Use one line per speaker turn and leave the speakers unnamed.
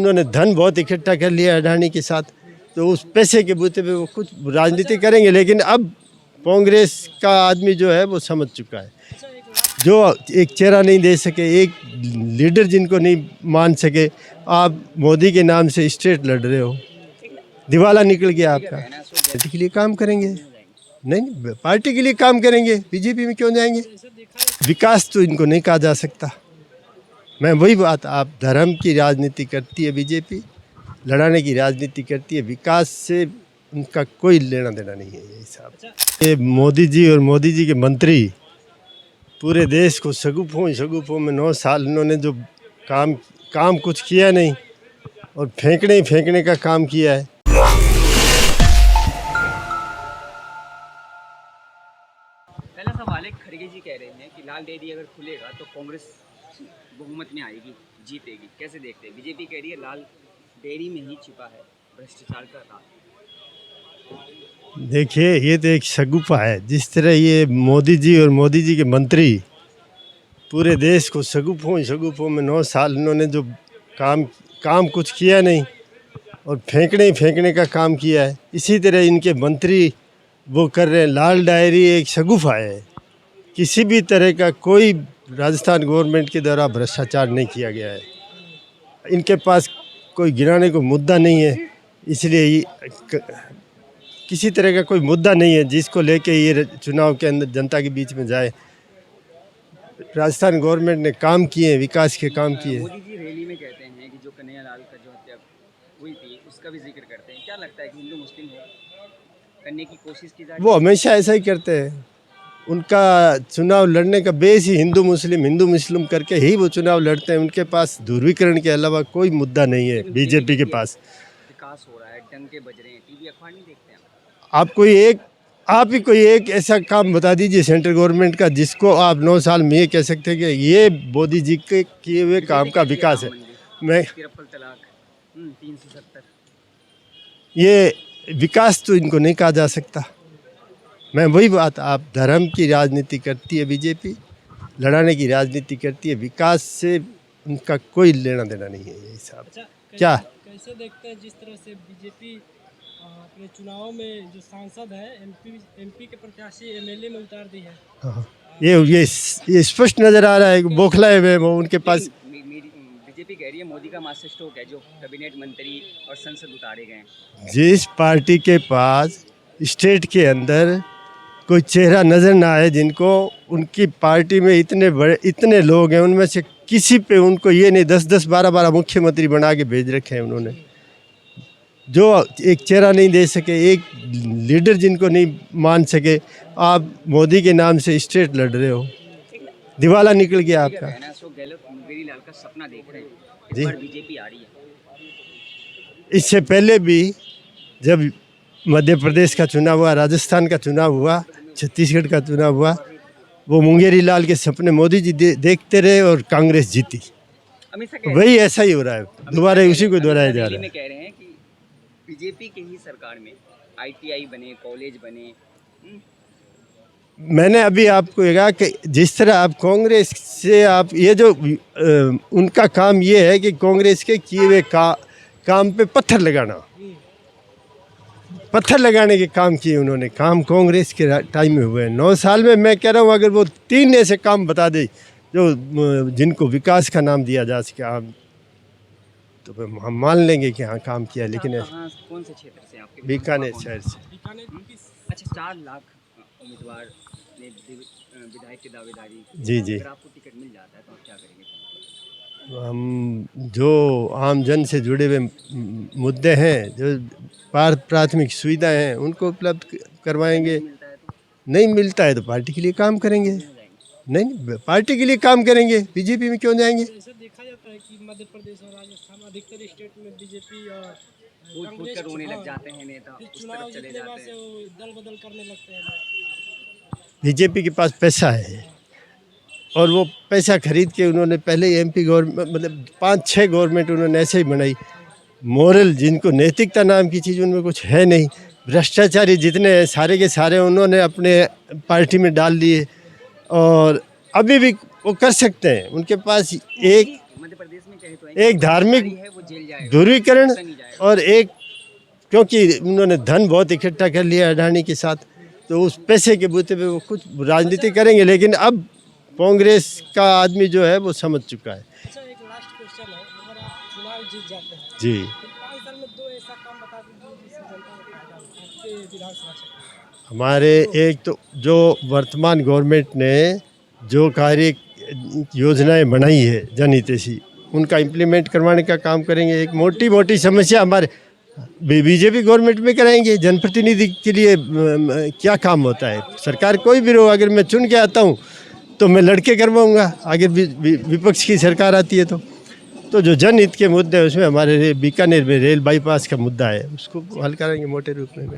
उन्होंने धन बहुत इकट्ठा कर लिया अडानी के साथ, तो उस पैसे के बूते पे वो कुछ राजनीति करेंगे। लेकिन अब कांग्रेस का आदमी जो है वो समझ चुका है, जो एक चेहरा नहीं दे सके, एक लीडर जिनको नहीं मान सके। आप मोदी के नाम से स्टेट लड़ रहे हो, दिवाला निकल गया आपका। पार्टी के लिए काम करेंगे, नहीं पार्टी के लिए काम करेंगे, बीजेपी में क्यों जाएंगे? विकास तो इनको नहीं कहा जा सकता। मैं वही बात, आप धर्म की राजनीति करती है बीजेपी, लड़ाने की राजनीति करती है, विकास से उनका कोई लेना देना नहीं है। ये साहब ये मोदी जी और मोदी जी के मंत्री पूरे देश को शगुफों में 9 साल उन्होंने जो काम कुछ किया नहीं और फेंकने का काम किया है।
पहला सवाल है, खड़गे जी कह रहे हैं कि लाल डेयरी अगर खुलेगा तो कांग्रेस बहुमत में आएगी, जीतेगी, कैसे देखते हैं? बीजेपी कह रही है लाल डेयरी में ही छिपा है भ्रष्टाचार का राज।
देखिए, ये तो एक शगुफा है। जिस तरह ये मोदी जी और मोदी जी के मंत्री पूरे देश को शगुफों में 9 साल उन्होंने जो काम कुछ किया नहीं और फेंकने का काम किया है, इसी तरह इनके मंत्री वो कर रहे हैं। लाल डायरी एक शगुफा है, किसी भी तरह का कोई राजस्थान गवर्नमेंट के द्वारा भ्रष्टाचार नहीं किया गया है। इनके पास कोई गिराने को मुद्दा नहीं है, इसलिए किसी तरह का कोई मुद्दा नहीं है जिसको लेके ये चुनाव के अंदर जनता के बीच में जाए। राजस्थान गवर्नमेंट ने काम किए, विकास के काम किए।
मोदी जी रैली में कहते हैं कि जो कन्हैया लाल का जो हत्या हुई थी उसका भी जिक्र करते हैं। क्या लगता है कि हिंदू मुस्लिम करने की कोशिश की जाए?
वो हमेशा ऐसा ही करते हैं। उनका चुनाव लड़ने का बेस ही हिंदू मुस्लिम करके ही वो चुनाव लड़ते हैं। उनके पास ध्रुवीकरण के अलावा कोई मुद्दा नहीं है बीजेपी के पास।
विकास हो रहा है, डंके बज रहे हैं, टीवी अखबार नहीं देखते हैं।
आप ही कोई एक ऐसा काम बता दीजिए सेंट्रल गवर्नमेंट का जिसको आप 9 साल में ये कह सकते हैं कि ये मोदी जी के किए हुए काम का विकास है। मैं
370
ये विकास तो इनको नहीं कहा जा सकता। मैं वही बात, आप धर्म की राजनीति करती है बीजेपी, लड़ाने की राजनीति करती है, विकास से उनका कोई लेना देना नहीं है। ये साहब क्या
कैसे देखते हैं जिस तरह से बीजेपी अपने चुनाव में जो सांसद है एमपी के प्रत्याशी एमएलए में उतार दी है?
हाँ, ये स्पष्ट नजर आ रहा है, बौखलाए हुए वो उनके पास।
बीजेपी कह रही है मोदी का मास्टर स्ट्रोक है जो कैबिनेट मंत्री और संसद उतारे गए हैं।
जिस पार्टी के पास स्टेट के अंदर कोई चेहरा नजर ना आए, जिनको उनकी पार्टी में इतने लोग हैं, उनमें से किसी पे उनको ये नहीं 10-10, 12-12 मुख्यमंत्री बना के भेज रखे हैं उन्होंने, जो एक चेहरा नहीं दे सके, एक लीडर जिनको नहीं मान सके। आप मोदी के नाम से स्टेट लड़ रहे हो, दिवाला निकल गया आपका।
अशोक गहलोत मुंगेरी लाल का सपना देख रहे हैं,
जी,
बीजेपी आ रही है।
इससे पहले भी जब मध्य प्रदेश का चुनाव हुआ, राजस्थान का चुनाव हुआ, छत्तीसगढ़ का चुनाव हुआ, वो मुंगेरी लाल के सपने मोदी जी देखते रहे और कांग्रेस जीती। वही ऐसा ही हो रहा है, दोबारा उसी को दोहराया जा रहा है।
कह रहे हैं कि बीजेपी के ही सरकार में आईटीआई बने, कॉलेज बने।
मैंने अभी आपको कहा कि जिस तरह आप कांग्रेस से आप ये जो उनका काम ये है कि कांग्रेस के किए हुए काम पे पत्थर लगाने के काम किए उन्होंने। काम कांग्रेस के टाइम में हुए हैं 9 साल में। मैं कह रहा हूँ अगर वो 3 ऐसे काम बता दे जो जिनको विकास का नाम दिया जा सके, आप तो हम मान लेंगे कि हाँ काम किया। लेकिन
कौन से क्षेत्र से आपके?
बीकानेर शहर से।
अच्छा, 4 लाख उम्मीदवार ने विधायक की दावेदारी।
जी
अगर आपको टिकट मिल जाता है तो आप क्या करेंगे?
हम जो आम जन से जुड़े हुए मुद्दे हैं, जो प्राथमिक सुविधाएं हैं, उनको उपलब्ध करवाएंगे। नहीं मिलता है तो पार्टी के लिए काम करेंगे। नहीं पार्टी के लिए काम करेंगे, बीजेपी में क्यों जाएंगे?
ऐसा देखा जाता है कि मध्य प्रदेश और राजस्थान अधिकतर स्टेट में बीजेपी और
कांग्रेस रोने लग जाते हैं नेता, उस तरफ चले जाते हैं,
दल बदल करने लगते हैं।
बीजेपी के पास पैसा है और वो पैसा खरीद के उन्होंने पहले एमपी गवर्नमेंट मतलब 5-6 गवर्नमेंट उन्होंने ऐसे ही बनाई। मोरल, जिनको नैतिकता नाम की चीज़ उनमें कुछ है नहीं। भ्रष्टाचारी जितने हैं सारे के सारे उन्होंने अपने पार्टी में डाल लिए और अभी भी वो कर सकते हैं। उनके पास एक
मध्य प्रदेश में चाहे तो
एक धार्मिक
है वो जेल जाएगा,
ध्रुवीकरण
ऐसा नहीं जाएगा।
और एक, क्योंकि उन्होंने धन बहुत इकट्ठा कर लिया अडानी के साथ, तो उस पैसे के बूते पे वो कुछ राजनीति करेंगे, लेकिन अब कांग्रेस का आदमी जो है वो समझ चुका है।
अच्छा, एक लास्ट क्वेश्चन है, अगर आप चुनाव जीत जाते हैं
जी,
तो 5 साल में 2 ऐसा काम बता दीजिए जिससे जनता को फायदा हो आपके विधानसभा क्षेत्र
हमारे एक तो जो वर्तमान गवर्नमेंट ने जो कार्य योजनाएं बनाई है जनहितैषी, उनका इम्प्लीमेंट करवाने का काम करेंगे। एक मोटी मोटी समस्या हमारे बीजेपी गवर्नमेंट में कराएंगे। जनप्रतिनिधि के लिए क्या काम होता है, सरकार कोई भी रहो, अगर मैं चुन के आता हूँ तो मैं लड़के करवाऊँगा, आगे विपक्ष की सरकार आती है तो जो जनहित के मुद्दे हैं उसमें हमारे बीकानेर में रेल बाईपास का मुद्दा है, उसको हल करेंगे मोटे रूप में।